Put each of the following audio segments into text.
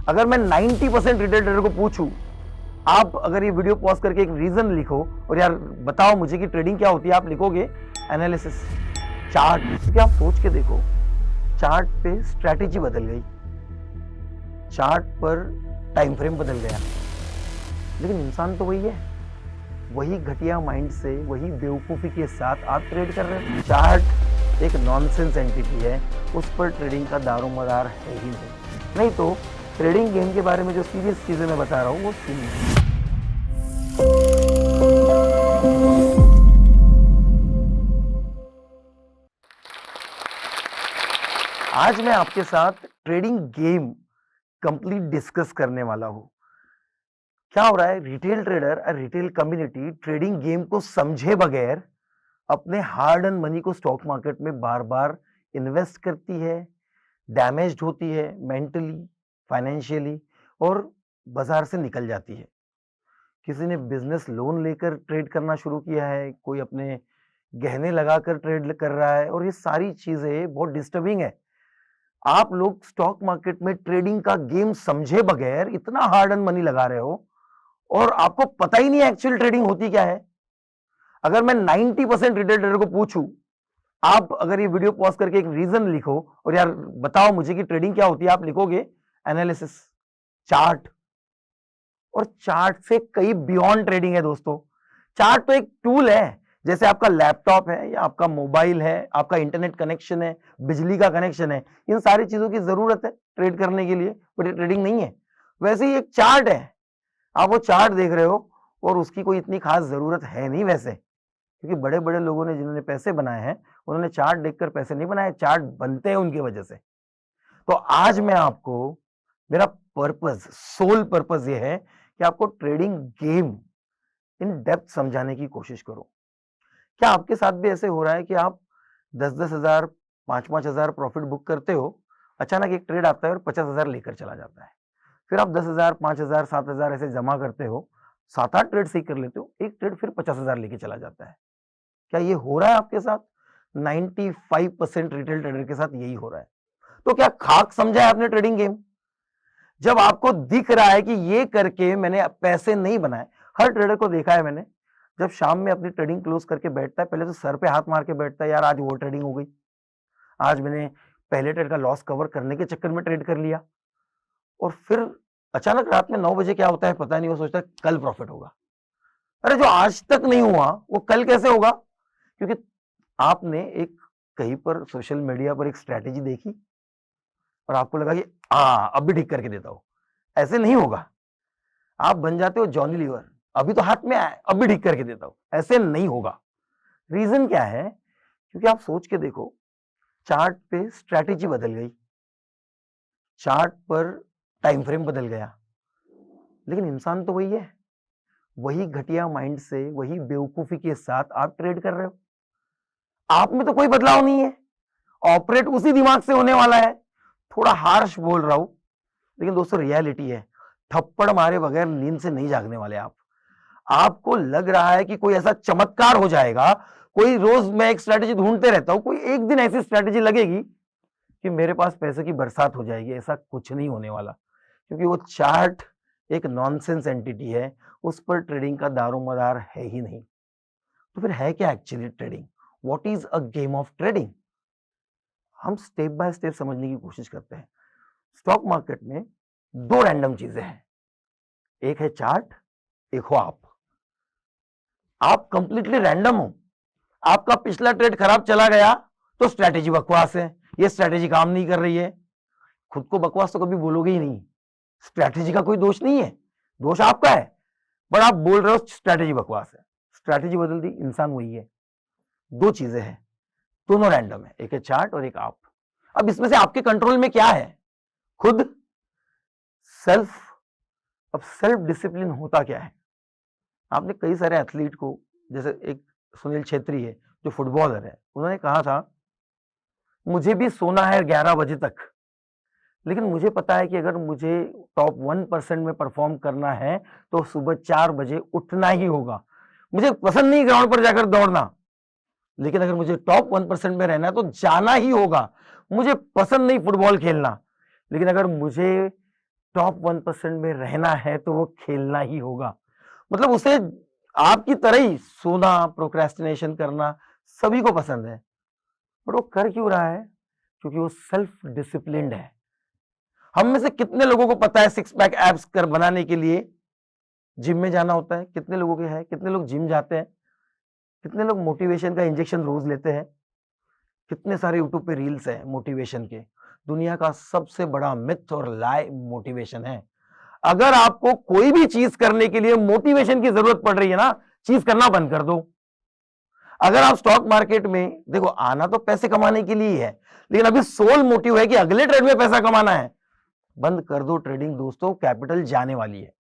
अगर मैं 90% retail trader को पूछूं, आप अगर ये वीडियो पॉज करके एक रीजन लिखो और यार बताओ मुझे कि ट्रेडिंग क्या होती है, आप लिखोगे एनालिसिस, चार्ट। क्योंकि आप सोच के देखो, चार्ट पे स्ट्रैटेजी बदल गई, चार्ट पर टाइम फ्रेम बदल गया, लेकिन इंसान तो वही है, वही घटिया माइंड से, वही बेवकूफ़ी के साथ आप ट्रेड कर रहे हो। चार्ट एक नॉनसेंस एंटिटी है, उस पर ट्रेडिंग का दारोमदार है ही नहीं तो ट्रेडिंग गेम के बारे में जो सीरियस चीज़ें मैं बता रहा हूँ वो सुनिए। आज मैं आपके साथ ट्रेडिंग गेम कंप्लीट डिस्कस करने वाला हूं। क्या हो रहा है, रिटेल ट्रेडर और रिटेल कम्युनिटी ट्रेडिंग गेम को समझे बगैर अपने हार्ड एंड मनी को स्टॉक मार्केट में बार बार इन्वेस्ट करती है, डैमेज्ड होती है मेंटली, फाइनेंशियली, और बाजार से निकल जाती है। किसी ने बिजनेस लोन लेकर ट्रेड करना शुरू किया है, कोई अपने गहने लगाकर ट्रेड कर रहा है, और ये सारी चीजें बहुत डिस्टर्बिंग है। आप लोग स्टॉक मार्केट में ट्रेडिंग का गेम समझे बगैर इतना हार्ड एंड मनी लगा रहे हो और आपको पता ही नहीं एक्चुअल ट्रेडिंग होती क्या है। अगर मैं 90% रिटेल ट्रेडर को पूछूं, आप अगर ये वीडियो पॉज करके एक रीजन लिखो और यार बताओ मुझे कि ट्रेडिंग क्या होती है, आप लिखोगे एनालिसिस, चार्ट। और चार्ट से कई बियॉन्ड ट्रेडिंग है दोस्तों। चार्ट तो एक टूल है, जैसे आपका लैपटॉप है या आपका मोबाइल है, आपका इंटरनेट कनेक्शन है, बिजली का कनेक्शन है, इन सारी चीजों की जरूरत है ट्रेड करने के लिए, बट ये ट्रेडिंग नहीं है। वैसे ही एक चार्ट है, आप वो चार्ट देख रहे हो और उसकी कोई इतनी खास जरूरत है नहीं वैसे, क्योंकि बड़े बड़े लोगों ने जिन्होंने पैसे बनाए हैं उन्होंने चार्ट देखकर पैसे नहीं बनाए, चार्ट बनते हैं उनकी वजह से। तो आज मैं आपको, मेरा पर्पस, सोल पर्पस ये है कि आपको ट्रेडिंग गेम इन डेप्थ समझाने की कोशिश करो। क्या आपके साथ भी ऐसे हो रहा है कि आप 10-10 हजार, 5-5 हजार प्रॉफिट बुक करते हो, अचानक एक ट्रेड आता है और 50 हजार लेकर चला जाता है, फिर आप 10 हजार, 5 हजार, 7 हजार ऐसे जमा करते हो, 7-8 ट्रेड सही कर लेते हो, एक ट्रेड फिर 50 हजार लेके चला जाता है। क्या ये हो रहा है आपके साथ? 95% रिटेल ट्रेडर के साथ यही हो रहा है। तो क्या खाक समझा है आपने ट्रेडिंग गेम? जब आपको दिख रहा है कि ये करके मैंने पैसे नहीं बनाए, हर ट्रेडर को देखा है मैंने, जब शाम में अपनी ट्रेडिंग क्लोज करके बैठता है, पहले तो सर पे हाथ मार के बैठता है, यार आज वो ट्रेडिंग हो गई, आज मैंने पहले ट्रेड का लॉस कवर करने के चक्कर में ट्रेड कर लिया। और फिर अचानक रात में 9 बजे क्या होता है पता नहीं, वो सोचता है कल प्रॉफिट होगा। अरे जो आज तक नहीं हुआ वो कल कैसे होगा? क्योंकि आपने एक कहीं पर सोशल मीडिया पर एक स्ट्रैटेजी देखी और आपको लगा कि अब भी ठीक करके देता हूं। ऐसे नहीं होगा। आप बन जाते हो जॉनी लीवर, अभी तो हाथ में आया, अब भी ठीक करके देता हूं, ऐसे नहीं होगा। रीजन क्या है? क्योंकि आप सोच के देखो, चार्ट पे स्ट्रैटेजी बदल गई, चार्ट पर टाइम फ्रेम बदल गया, लेकिन इंसान तो वही है, वही घटिया माइंड से, वही बेवकूफी के साथ आप ट्रेड कर रहे हो। आप में तो कोई बदलाव नहीं है, ऑपरेट उसी दिमाग से होने वाला है। थोड़ा हार्श बोल रहा हूं, लेकिन दोस्तों रियलिटी है, थप्पड़ मारे बगैर नींद से नहीं जागने वाले आप। आपको लग रहा है कि कोई ऐसा चमत्कार हो जाएगा, कोई रोज मैं एक स्ट्रैटेजी ढूंढते रहता हूं, कोई एक दिन ऐसी स्ट्रैटेजी लगेगी कि मेरे पास पैसे की बरसात हो जाएगी। ऐसा कुछ नहीं होने वाला, क्योंकि वो चार्ट एक नॉनसेंस एंटिटी है, उस पर ट्रेडिंग का दारोमदार है ही नहीं। तो फिर है क्या actually trading? What is a game of trading? हम स्टेप बाय स्टेप समझने की कोशिश करते हैं। स्टॉक मार्केट में दो रैंडम चीजें हैं, एक है चार्ट, एक हो आप कंप्लीटली रैंडम हो। आपका पिछला ट्रेड खराब चला गया तो स्ट्रैटेजी बकवास है, ये स्ट्रैटेजी काम नहीं कर रही है। खुद को बकवास तो कभी बोलोगे ही नहीं, स्ट्रैटेजी का कोई दोष नहीं है, दोष आपका है, बट आप बोल रहे हो स्ट्रैटेजी बकवास है। स्ट्रैटेजी बदल दी, इंसान वही है। दो चीजें हैं, दोनों रैंडम है, एक है चार्ट और एक आप। अब इसमें से आपके कंट्रोल में क्या है? खुद सेल्फ। अब सेल्फ डिसिप्लिन होता क्या है? आपने कई सारे एथलीट को, जैसे एक सुनील छेत्री है जो फुटबॉलर है, उन्होंने कहा था मुझे भी सोना है 11 बजे तक, लेकिन मुझे पता है कि अगर मुझे टॉप 1% में परफॉर्म करना है तो सुबह 4 बजे उठना ही होगा। मुझे पसंद नहीं ग्राउंड पर जाकर दौड़ना, लेकिन अगर मुझे टॉप 1% में रहना है तो जाना ही होगा। मुझे पसंद नहीं फुटबॉल खेलना, लेकिन अगर मुझे टॉप 1% में रहना है तो वो खेलना ही होगा। मतलब उसे आपकी तरह ही सोना, प्रोक्रेस्टिनेशन करना सभी को पसंद है। बट वो कर क्यों रहा है? क्योंकि वो सेल्फ डिसिप्लिन्ड है। हम में से कितने लोगों को पता है सिक्स पैक एब्स कर बनाने के लिए जिम में जाना होता है? कितने लोगों के है? कितने लोग जिम जाते हैं? कितने लोग मोटिवेशन का इंजेक्शन रोज लेते हैं? कितने सारे यूट्यूब पे रील्स हैं मोटिवेशन के। दुनिया का सबसे बड़ा मिथ और लाई मोटिवेशन है। अगर आपको कोई भी चीज करने के लिए मोटिवेशन की जरूरत पड़ रही है ना, चीज करना बंद कर दो। अगर आप स्टॉक मार्केट में देखो, आना तो पैसे कमाने के लिए ही है, लेकिन अभी सोल मोटिव है कि अगले ट्रेड में पैसा कमाना है, बंद कर दो ट्रेडिंग दोस्तों, कैपिटल जाने वाली है।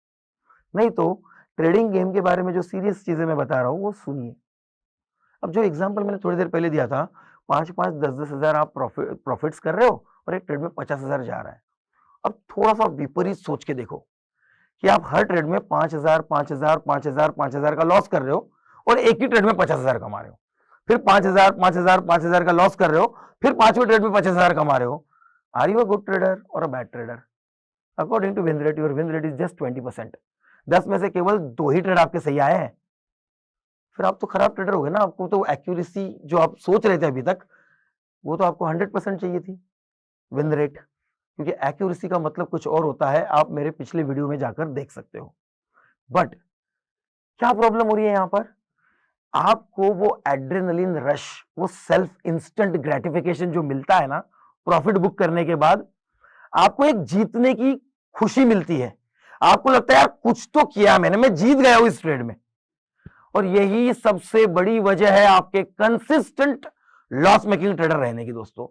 नहीं तो ट्रेडिंग गेम के बारे में जो सीरियस चीजें मैं बता रहा हूं वो सुनिए। अब जो एग्जांपल मैंने थोड़ी देर पहले दिया था, 5-5, 10-10 हजार आप प्रॉफिट्स कर रहे हो और एक ट्रेड में 50,000 जा रहा है। अब थोड़ा सा विपरीत सोच के देखो कि आप हर ट्रेड में 5,000, 5,000, 5,000, 5,000 का लॉस कर रहे हो और एक ही ट्रेड में 50,000 कमा रहे हो। फिर 5,000, 5,000, 5,000 का लॉस कर रहे हो, फिर पांचवें ट्रेड में 50,000 कमा रहे हो। Are you a good trader और a bad trader? According to win rate, your win rate is just 20%। 10 में से केवल 2 ही ट्रेड आपके सही आए हैं। फिर आप तो खराब ट्रेडर हो गए ना। आपको तो एक्यूरेसी जो आप सोच रहे थे अभी तक, वो तो आपको 100% चाहिए थी विन रेट, क्योंकि एक्यूरेसी का मतलब कुछ और होता है। आप मेरे पिछले वीडियो में जाकर देख सकते हो। बट क्या प्रॉब्लम हो रही है यहां पर? आपको वो एड्रेनलिन रश, वो सेल्फ इंस्टेंट ग्रेटिफिकेशन जो मिलता है ना प्रॉफिट बुक करने के बाद, आपको एक जीतने की खुशी मिलती है। आपको लगता है यार कुछ तो किया मैंने, मैं जीत गया हूं इस ट्रेड में। और यही सबसे बड़ी वजह है आपके कंसिस्टेंट लॉस मेकिंग ट्रेडर रहने की दोस्तों।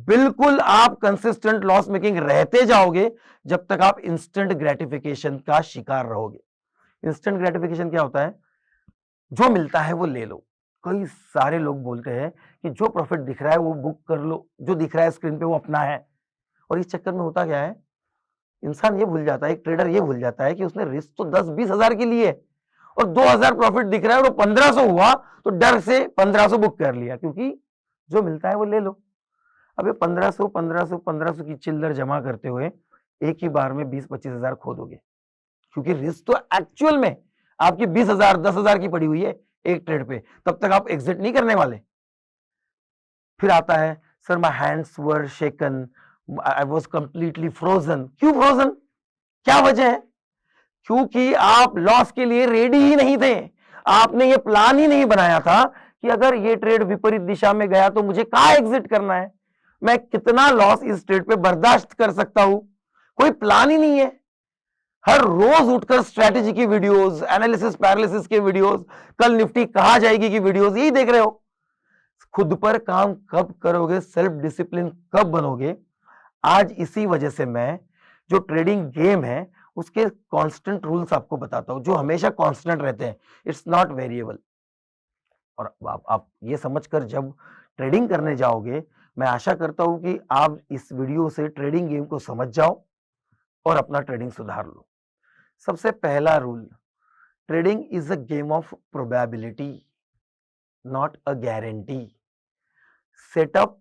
बिल्कुल आप कंसिस्टेंट लॉस मेकिंग रहते जाओगे जब तक आप इंस्टेंट ग्रेटिफिकेशन का शिकार रहोगे। इंस्टेंट ग्रेटिफिकेशन क्या होता है? जो मिलता है वो ले लो। कई सारे लोग बोलते हैं कि जो प्रॉफिट दिख रहा है वो बुक कर लो, जो दिख रहा है स्क्रीन पे वो अपना है। और इस चक्कर में होता क्या है, इंसान ये भूल जाता है, एक ट्रेडर ये भूल जाता है कि उसने रिस्क तो 10-20 हजार के लिए और 2,000 प्रॉफिट दिख रहा है और 1,500 हुआ तो डर से 1,500 बुक कर लिया, क्योंकि जो मिलता है वो ले लो। अब ये 1,500 1,500 1,500 की चिल्लर जमा करते हुए एक ही बार में 20-25 हजार खो दोगे, क्योंकि रिस्क तो एक्चुअल में आपकी 20,000 10,000 की पड़ी हुई है एक ट्रेड पे। तब तक आप एग्जिट नहीं करने वाले। फिर आता है, sir my hands were shaken, I was completely frozen. क्यों फ्रोजन? क्या वजह है? क्योंकि आप लॉस के लिए रेडी ही नहीं थे। आपने ये प्लान ही नहीं बनाया था कि अगर ये ट्रेड विपरीत दिशा में गया तो मुझे कहां एग्जिट करना है, मैं कितना लॉस इस ट्रेड पे बर्दाश्त कर सकता हूं। कोई प्लान ही नहीं है। हर रोज उठकर स्ट्रेटेजी की वीडियोस, एनालिसिस पैरालिसिस के वीडियोस, कल निफ्टी कहां जाएगी की वीडियोस, यही देख रहे हो। खुद पर काम कब करोगे? सेल्फ डिसिप्लिन कब बनोगे? आज इसी वजह से मैं जो ट्रेडिंग गेम है उसके कांस्टेंट रूल्स आपको बताता हूं, जो हमेशा कांस्टेंट रहते हैं, इट्स नॉट वेरिएबल। और आप ये समझकर जब ट्रेडिंग करने जाओगे, मैं आशा करता हूं कि आप इस वीडियो से ट्रेडिंग गेम को समझ जाओ और अपना ट्रेडिंग सुधार लो। सबसे पहला rule, trading is a game of probability, not a guarantee. Setup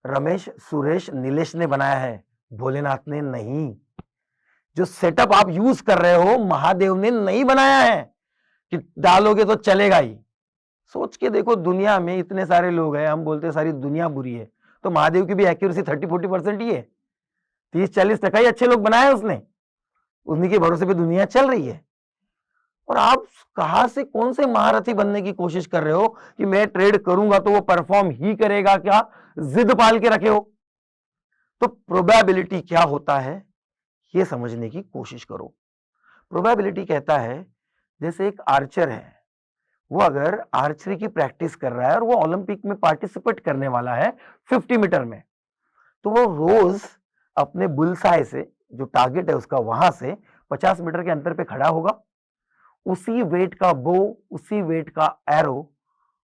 Ramesh, Suresh, Nilesh ने बनाया है, भोलेनाथ ने नहीं। जो सेटअप आप यूज कर रहे हो महादेव ने नहीं बनाया है कि डालोगे तो चलेगा ही। सोच के देखो, दुनिया में इतने सारे लोग हैं, हम बोलते हैं सारी दुनिया बुरी है, तो महादेव की भी एक्यूरेसी 30-40% ही है। 30-40% ही अच्छे लोग बनाए उसने, उन्हीं के भरोसे पे दुनिया चल रही है। और आप कहां से कौन से महारथी बनने की कोशिश कर रहे हो कि मैं ट्रेड करूंगा तो वो परफॉर्म ही करेगा? क्या जिद पाल के रखे हो? तो प्रोबेबिलिटी क्या होता है ये समझने की कोशिश करो। प्रोबेबिलिटी कहता है, जैसे एक आर्चर है, वो अगर आर्चरी की प्रैक्टिस कर रहा है और वो ओलंपिक में पार्टिसिपेट करने वाला है 50 मीटर में, तो वो रोज अपने बुलसाई से, जो टारगेट है उसका, वहां से 50 मीटर के अंतर पे खड़ा होगा। उसी वेट का बो, उसी वेट का एरो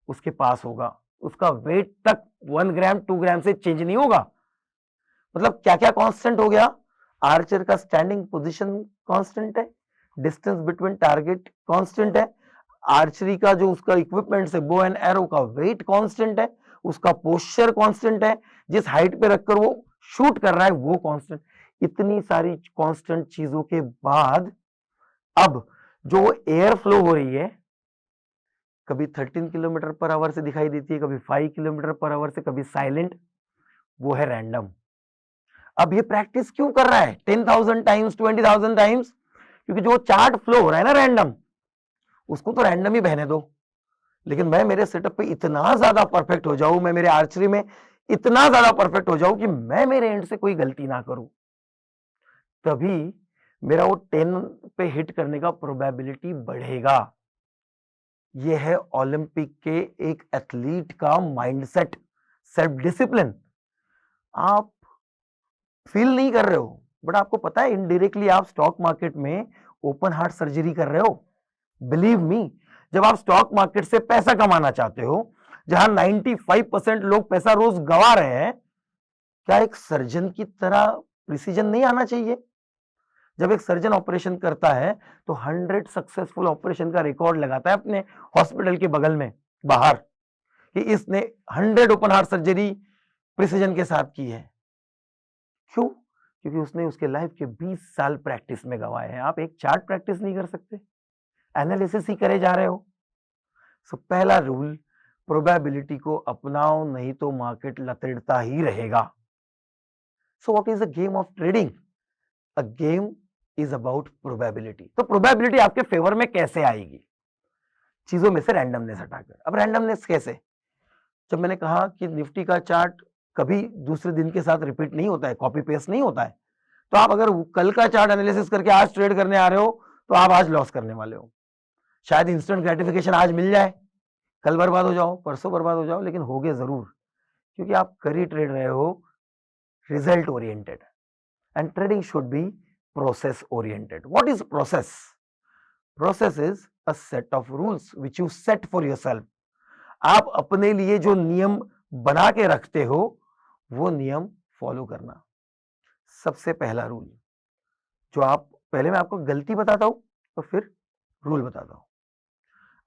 उसके पास होगा। उसका वेट तक 1 ग्राम 2 ग्राम से चेंज नहीं होगा। मतलब क्या क्या कांस्टेंट हो गया? आर्चर का स्टैंडिंग पोजीशन कांस्टेंट है, डिस्टेंस बिटवीन टारगेट कांस्टेंट है, आर्चरी का जो उसका इक्विपमेंट है बो एंड एरो का वेट कांस्टेंट है, उसका पोस्चर कांस्टेंट है, जिस हाइट पे रखकर वो शूट कर रहा है वो कांस्टेंट। इतनी सारी कांस्टेंट चीजों के बाद अब जो एयर फ्लो हो रही है, कभी 13 किलोमीटर पर आवर से दिखाई देती है, कभी 5 किलोमीटर पर आवर से, कभी साइलेंट, वो है रैंडम। अब ये प्रैक्टिस क्यों कर रहा है 10,000 टाइम्स, 20,000 टाइम्स? क्योंकि जो चार्ट फ्लो हो रहा है ना रैंडम, उसको तो रैंडम ही बहने दो, लेकिन मैं मेरे सेटअप पे इतना ज्यादा परफेक्ट हो जाऊं, मैं मेरे आर्चरी में इतना ज्यादा परफेक्ट हो जाऊं कि मैं मेरे एंड से कोई गलती ना करूं, तभी मेरा वो 10 पे हिट करने का प्रोबेबिलिटी बढ़ेगा। ये है ओलंपिक के एक एथलीट का माइंडसेट, सेल्फ डिसिप्लिन। आप फील नहीं कर रहे हो, बट आपको पता है इनडायरेक्टली आप स्टॉक मार्केट में ओपन हार्ट सर्जरी कर रहे हो। बिलीव मी, जब आप स्टॉक मार्केट से पैसा कमाना चाहते हो, जहां 95% लोग पैसा रोज गंवा रहे हैं, क्या एक सर्जन की तरह प्रिसीजन नहीं आना चाहिए? जब एक सर्जन ऑपरेशन करता है तो 100 सक्सेसफुल ऑपरेशन का रिकॉर्ड लगाता है अपने हॉस्पिटल के बगल में बाहर, कि इसने 100 ओपन हार्ट सर्जरी प्रिसीजन के साथ की है। क्यों? क्योंकि उसने उसके लाइफ के 20 साल प्रैक्टिस में गंवाए हैं। आप एक चार्ट प्रैक्टिस नहीं कर सकते, एनालिसिस ही करे जा रहे हो। सो पहला रूल, प्रोबेबिलिटी को अपनाओ, नहीं तो मार्केट लतेड़ता ही रहेगा। सो what is a game of trading? A game is about probability. तो प्रोबेबिलिटी आपके फेवर में कैसे आएगी? चीजों में से रैंडमनेस हटाकर। अब रैंडमनेस कैसे? जब मैंने कहा कि निफ्टी का चार्ट कभी दूसरे दिन के साथ रिपीट नहीं होता है, कॉपी पेस्ट नहीं होता है, तो आप अगर कल का चार्ट एनालिसिस करके आज ट्रेड करने आ रहे हो, तो आप आज लॉस करने वाले हो। शायद इंस्टेंट ग्रेटिफिकेशन आज मिल जाए, कल बर्बाद हो जाओ, परसों बर्बाद हो जाओ, लेकिन होगे जरूर, क्योंकि आप कर ही ट्रेड रहे हो result oriented. And trading should be process oriented. What is process? Process is a set of rules which you set for yourself. आप अपने लिए जो नियम बना के रखते हो, वो नियम फॉलो करना। सबसे पहला रूल जो आप, पहले मैं आपको गलती बताता हूं तो फिर रूल बताता हूं।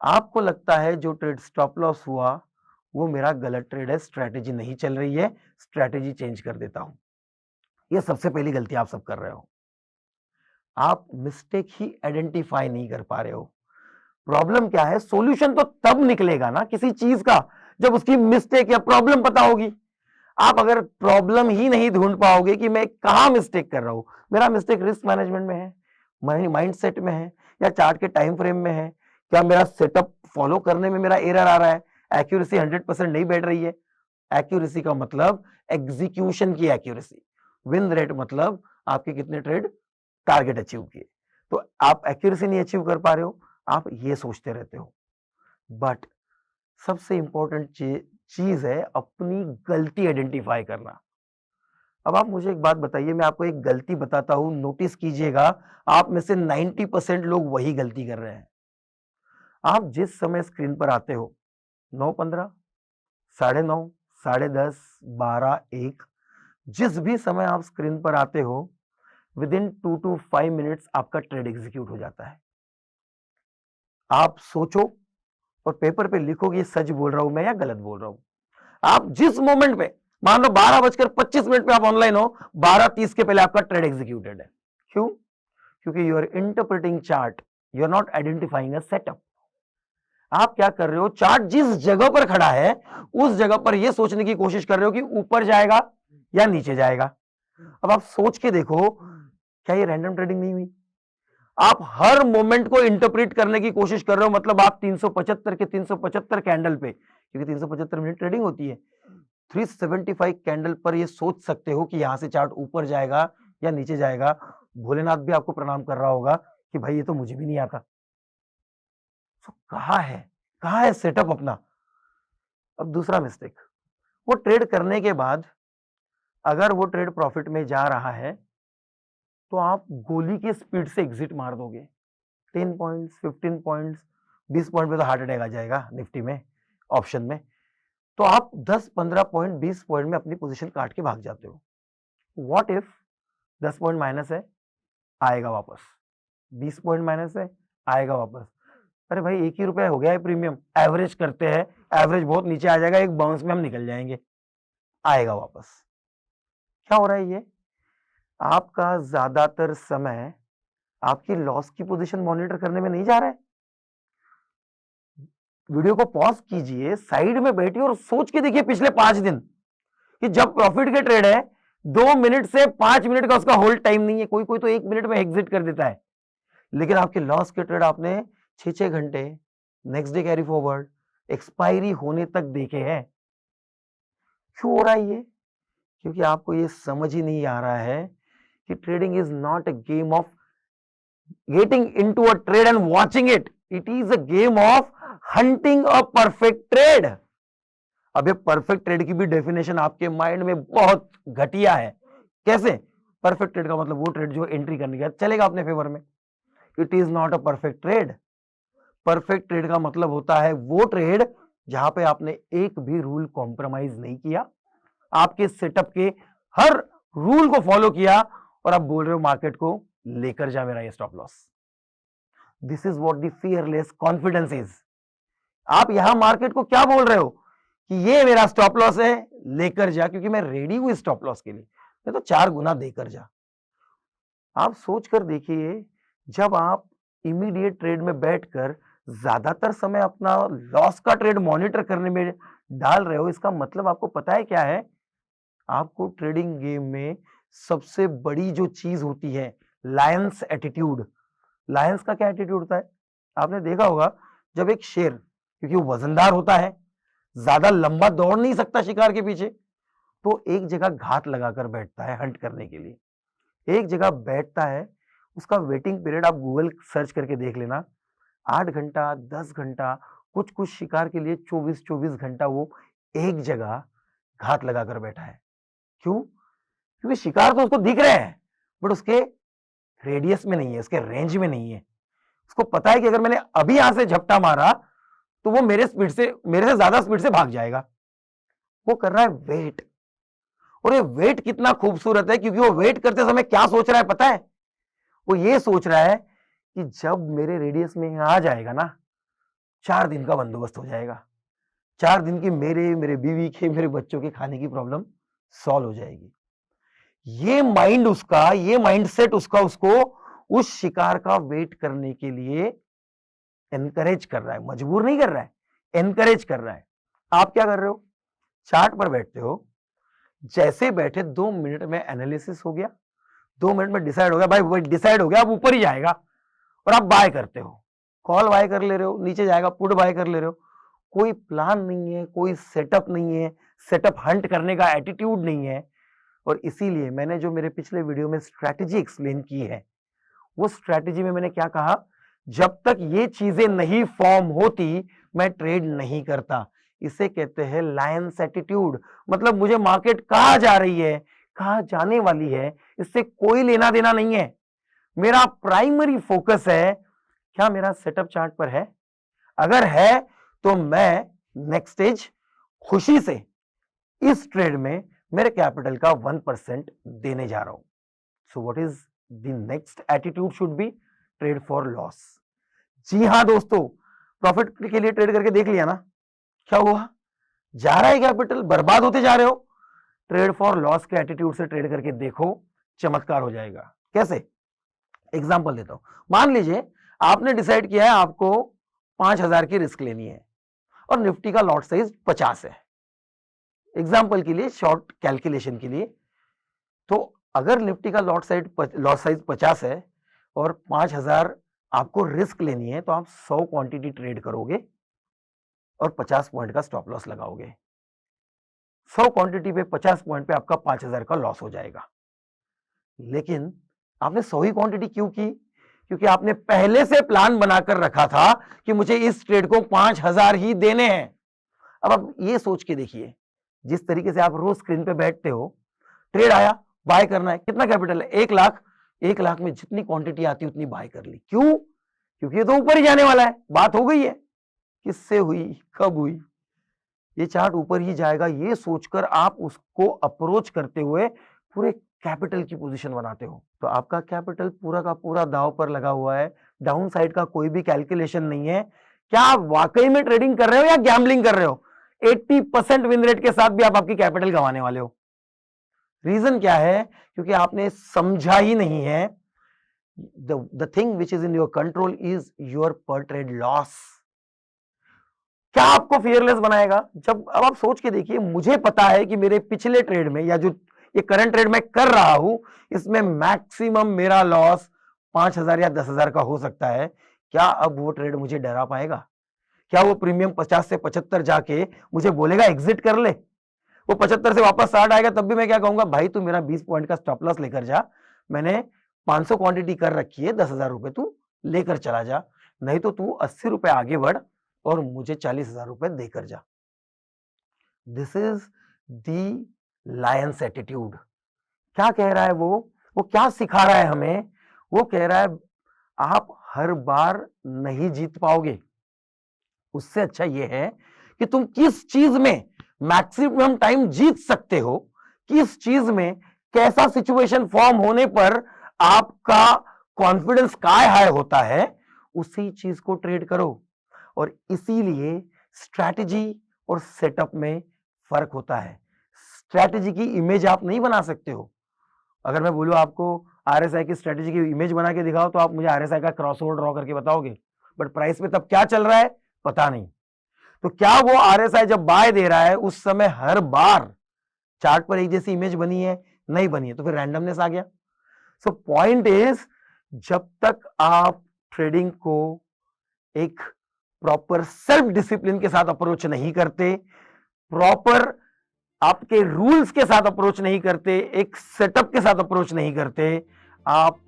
आपको लगता है जो ट्रेड स्टॉप लॉस हुआ वो मेरा गलत ट्रेड है, स्ट्रैटेजी नहीं चल रही है, स्ट्रैटेजी चेंज कर देता हूं। ये सबसे पहली गलती आप सब कर रहे हो। आप मिस्टेक ही आइडेंटिफाई नहीं कर पा रहे हो। प्रॉब्लम क्या है? सॉल्यूशन तो तब निकलेगा ना किसी चीज का, जब उसकी मिस्टेक या प्रॉब्लम पता होगी। आप अगर प्रॉब्लम ही नहीं ढूंढ पाओगे कि मैं कहां मिस्टेक कर रहा हूं, मेरा मिस्टेक रिस्क मैनेजमेंट में है, माइंड सेट में है, या चार्ट के टाइम फ्रेम में है, क्या मेरा सेटअप फॉलो करने में मेरा एरर आ रहा है, एक्यूरेसी 100% नहीं बैठ रही है। एक्यूरेसी का मतलब एग्जीक्यूशन की एक्यूरेसी, विन रेट मतलब आपके कितने ट्रेड टारगेट अचीव किए। तो आप एक्यूरेसी नहीं अचीव कर पा रहे हो, आप ये सोचते रहते हो। बट सबसे इंपॉर्टेंट चीज है अपनी गलती आइडेंटिफाई करना। अब आप मुझे एक बात बताइए, मैं आपको एक गलती बताता हूं, नोटिस कीजिएगा, आप में से 90% लोग वही गलती कर रहे हैं। आप जिस समय स्क्रीन पर आते हो, 9:15, 9:30, 10:30, 12, 1, जिस भी समय आप स्क्रीन पर आते हो, विद इन 2 to 5 मिनट्स आपका ट्रेड एग्जीक्यूट हो जाता है। आप सोचो और पेपर पे लिखो कि ये सच बोल रहा हूं मैं या गलत बोल रहा हूं। आप जिस मोमेंट पे, मान लो 12:25 पे आप ऑनलाइन हो, 12:30 के पहले आपका ट्रेड एग्जीक्यूटेड है। क्यों? क्योंकि you are interpreting chart, you are not identifying a setup. आप क्या कर रहे हो? चार्ट जिस जगह पर खड़ा है उस जगह पर यह सोचने की कोशिश कर रहे हो कि ऊपर जाएगा या नीचे जाएगा। अब आप सोच के देखो, क्या ये रैंडम ट्रेडिंग नहीं हुई? आप हर मोमेंट को इंटरप्रेट करने की कोशिश कर रहे हो, मतलब आप 375 के 375 कैंडल पे, क्योंकि 375 मिनट ट्रेडिंग होती है, 375 कैंडल पर ये सोच सकते हो कि यहां से चार्ट ऊपर जाएगा या नीचे जाएगा। भोलेनाथ भी आपको प्रणाम कर रहा होगा कि भाई ये तो मुझे भी नहीं आता। तो कहां है सेटअप अपना? अब दूसरा मिस्टेक, वो ट्रेड करने के बाद अगर वो ट्रेड प्रॉफिट में जा रहा है तो आप गोली की स्पीड से एग्जिट मार दोगे। 10 पॉइंट्स, 15 पॉइंट्स, 20 पॉइंट पे तो हार्ट अटैक आ जाएगा निफ्टी में, ऑप्शन में। तो आप 10, 15 पॉइंट, 20 पॉइंट में अपनी पोजीशन काट के भाग जाते हो। व्हाट इफ 10 पॉइंट माइनस है, आएगा वापस, 20 पॉइंट माइनस है, आएगा वापस। अरे भाई 1 ही रुपया हो गया है प्रीमियम, एवरेज करते हैं, एवरेज बहुत नीचे आ जाएगा, एक बाउंस में हम निकल जाएंगे, आएगा वापस। क्या हो रहा है ये? आपका ज्यादातर समय आपकी लॉस की पोजीशन मॉनिटर करने में नहीं जा रहा है। वीडियो को पॉज कीजिए, साइड में बैठिए और सोच के देखिए पिछले 5 दिन कि जब प्रॉफिट के ट्रेड है 2 मिनट से 5 मिनट का उसका होल्ड टाइम नहीं है, कोई कोई तो 1 मिनट में एग्जिट कर देता है। लेकिन आपके लॉस के ट्रेड आपने 6 घंटे, next day carry forward, expiry होने तक देखे हैं। क्यों हो रहा है ये? क्योंकि आपको ये समझ ही नहीं आ रहा है कि trading is not a game of getting into a trade and watching it, it is a game of hunting a perfect trade. अब ये परफेक्ट ट्रेड की भी डेफिनेशन आपके माइंड में बहुत घटिया है। कैसे? परफेक्ट ट्रेड का मतलब वो ट्रेड जो एंट्री करने के बाद चलेगा अपने फेवर में। It is not a perfect trade. Perfect trade का मतलब होता है वो ट्रेड जहां पे आपने एक भी रूल कॉम्प्रोमाइज नहीं किया, आपके सेटअप के हर रूल को फॉलो किया और आप बोल रहे हो मार्केट को लेकर जा मेरा ये stop loss. This is what the fearless confidence is. आप यहां मार्केट को क्या बोल रहे हो कि ये मेरा स्टॉप लॉस है, लेकर जा, क्योंकि मैं रेडी हूं स्टॉप लॉस के लिए, मैं तो 4 गुना देकर जा। आप सोच कर देखिए, जब आप इमीडिएट ट्रेड में बैठकर ज्यादातर समय अपना लॉस का ट्रेड मॉनिटर करने में डाल रहे हो, इसका मतलब आपको पता है क्या है? आपको ट्रेडिंग गेम में सबसे बड़ी जो चीज होती है, लायंस एटीट्यूड। लायंस का क्या एटीट्यूड होता है? आपने देखा होगा, जब एक शेर, क्योंकि वो वजनदार होता है, ज्यादा लंबा दौड़ नहीं सकता शिकार के पीछे, तो एक जगह घात लगाकर बैठता है हंट करने के लिए। एक जगह बैठता है, उसका वेटिंग पीरियड आप गूगल सर्च करके देख लेना, 8 घंटा, 10 घंटा, कुछ कुछ शिकार के लिए 24-24 घंटा वो एक जगह घात लगाकर बैठा है। क्यों? क्योंकि शिकार तो उसको दिख रहे हैं, बट उसके रेडियस में नहीं है, उसके रेंज में नहीं है। उसको पता है कि अगर मैंने अभी यहां से झपटा मारा तो वो मेरे से ज्यादा स्पीड से भाग जाएगा। वो कर रहा है वेट। और ये वेट कितना खूबसूरत है, क्योंकि वो वेट करते समय क्या सोच रहा है पता है? वो ये सोच रहा है कि जब मेरे रेडियस में आ जाएगा ना, 4 दिन का बंदोबस्त हो जाएगा। 4 दिन की मेरे मेरे बीवी के, मेरे बच्चों के खाने की प्रॉब्लम सॉल्व हो जाएगी। ये माइंड उसका, ये माइंडसेट उसका उसको उस शिकार का वेट करने के लिए एनकरेज कर रहा है, मजबूर नहीं कर रहा है, एनकरेज कर रहा है। आप क्या कर रहे हो? चार्ट पर बैठते हो, जैसे बैठे 2 मिनट में एनालिसिस हो गया, 2 मिनट में डिसाइड हो गया, भाई डिसाइड हो गया, अब ऊपर ही जाएगा, और आप बाय करते हो, कॉल बाय कर ले रहे हो, नीचे जाएगा पुट बाय कर ले रहे हो। कोई प्लान नहीं है, कोई सेटअप नहीं है, सेटअप हंट करने का एटीट्यूड नहीं है। और इसीलिए मैंने जो मेरे पिछले वीडियो में स्ट्रैटेजी एक्सप्लेन की है, वो स्ट्रैटेजी में मैंने क्या कहा? जब तक ये चीजें नहीं फॉर्म होती मैं ट्रेड नहीं करता। इसे कहते हैं लायंस एटीट्यूड। मतलब मुझे मार्केट कहां जा रही है, कहां जाने वाली है, इससे कोई लेना देना नहीं है। मेरा प्राइमरी फोकस है क्या मेरा सेटअप चार्ट पर है। अगर है तो मैं नेक्स्ट स्टेज खुशी से इस ट्रेड में मेरे कैपिटल का 1% देने जा रहा हूं। So what is the next attitude? Should be trade for loss. जी हां दोस्तों, प्रॉफिट के लिए ट्रेड करके देख लिया ना, क्या हुआ? जा रहा है कैपिटल, बर्बाद होते जा रहे हो। ट्रेड फॉर लॉस के एटीट्यूड से ट्रेड करके देखो, चमत्कार हो जाएगा। कैसे? एग्जांपल देता हूं। मान लीजिए आपने डिसाइड किया है आपको 5,000 की रिस्क लेनी है और निफ्टी का लॉट साइज 50 है। एग्जांपल के लिए, शॉर्ट कैलकुलेशन के लिए, तो अगर निफ्टी का लॉट साइज 50 है और 5,000 आपको रिस्क लेनी है, तो आप 100 क्वांटिटी ट्रेड करोगे और 50 पॉइंट का स्टॉप लॉस लगाओगे। 100 क्वांटिटी पे 50 पॉइंट पे आपका 5,000 का लॉस हो जाएगा। लेकिन आपने 100 ही क्वांटिटी क्यों की? क्योंकि आपने पहले से प्लान बनाकर रखा था कि मुझे इस ट्रेड को 5,000 ही देने हैं। अब आप ये सोच के देखिए, जिस तरीके से आप रोज स्क्रीन पे बैठते हो, ट्रेड आया, बाय करना है, कितना कैपिटल है? 1,00,000। 1,00,000 में जितनी क्वांटिटी आती है उतनी बाय कर ली। क्यों? क्योंकि ये तो ऊपर ही जाने वाला है। बात हो गई है। किससे हुई? कब हुई? ये चार्ट ऊपर ही जाएगा, ये सोचकर आप उसको अप्रोच करते हुए पूरे कैपिटल की पोजीशन बनाते हो, तो आपका कैपिटल पूरा का पूरा दांव पर लगा हुआ है। डाउन साइड का कोई भी कैलकुलेशन नहीं है। क्या आप वाकई में ट्रेडिंग कर रहे हो या गैम्बलिंग कर रहे हो? 80% विन रेट के साथ भी आप आपकी कैपिटल गंवाने वाले हो। रीजन क्या है? क्योंकि आपने समझा ही नहीं है। The thing which is in your control is your पर ट्रेड लॉस। क्या आपको फियरलेस बनाएगा? अब आप सोच के देखिए, मुझे पता है कि मेरे पिछले ट्रेड में या जो ये करंट ट्रेड में कर रहा हूं, इसमें मैक्सिमम मेरा लॉस 5,000 या 10,000 का हो सकता है। क्या अब वो ट्रेड मुझे डरा पाएगा? क्या वो प्रीमियम 50 से 75 जाके मुझे बोलेगा एग्जिट कर ले? वो 75 से वापस 60 आएगा, तब भी मैं क्या कहूंगा, भाई तू मेरा 20 पॉइंट का स्टॉप लॉस लेकर जा, मैंने 500 क्वांटिटी कर रखी है, 10,000 रुपए तू लेकर चला जा, नहीं तो तू 80 रुपए आगे बढ़ और मुझे 40,000 रुपए देकर जा। This is the Lions attitude. क्या कह रहा है वो क्या सिखा रहा है हमें? वो कह रहा है आप हर बार नहीं जीत पाओगे, उससे अच्छा यह है कि तुम किस चीज में मैक्सिमम टाइम जीत सकते हो, किस चीज में कैसा सिचुएशन फॉर्म होने पर आपका कॉन्फिडेंस काय हाई होता है, उसी चीज को ट्रेड करो। और इसीलिए स्ट्रैटेजी और सेटअप में फर्क होता है। स्ट्रैटेजी की इमेज आप नहीं बना सकते हो। अगर मैं बोलूं आपको आरएसआई की स्ट्रैटेजी की इमेज बना के दिखाओ, तो आप मुझे आरएसआई का क्रॉसओवर ड्रॉ करके बताओगे, बट प्राइस में तब क्या चल रहा है पता नहीं। तो क्या वो आरएसआई जब बाय दे रहा है उस समय हर बार चार्ट पर एक जैसी इमेज बनी है? नहीं बनी है, तो फिर रैंडमनेस आ गया। सो पॉइंट इज, जब तक आप ट्रेडिंग को एक प्रॉपर सेल्फ डिसिप्लिन के साथ अप्रोच नहीं करते, प्रॉपर आपके रूल्स के साथ अप्रोच नहीं करते, एक सेटअप के साथ अप्रोच नहीं करते, आप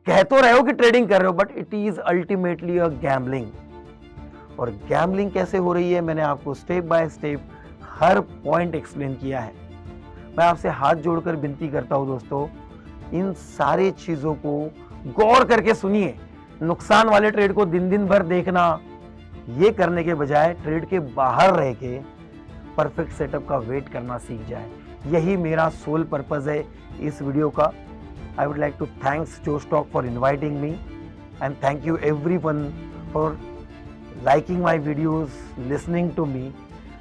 कह तो रहे हो कि ट्रेडिंग कर रहे हो, but it is ultimately a gambling. और गैम्बलिंग कैसे हो रही है, मैंने आपको step by step her point explain किया है। मैं आपसे हाथ जोड़कर विनती करता हूं दोस्तों, इन सारी चीजों को गौर करके सुनिए। नुकसान वाले ट्रेड को दिन दिन भर देखना, ये करने के बजाय ट्रेड के बाहर रह के परफेक्ट सेटअप का वेट करना सीख जाए। यही मेरा सोल पर्पस है इस वीडियो का। I would like to thanks Josh स्टॉक for inviting me, and thank you everyone for liking my videos, listening to me.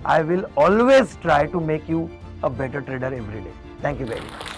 I will always try to make you a better trader every day. Thank you very much.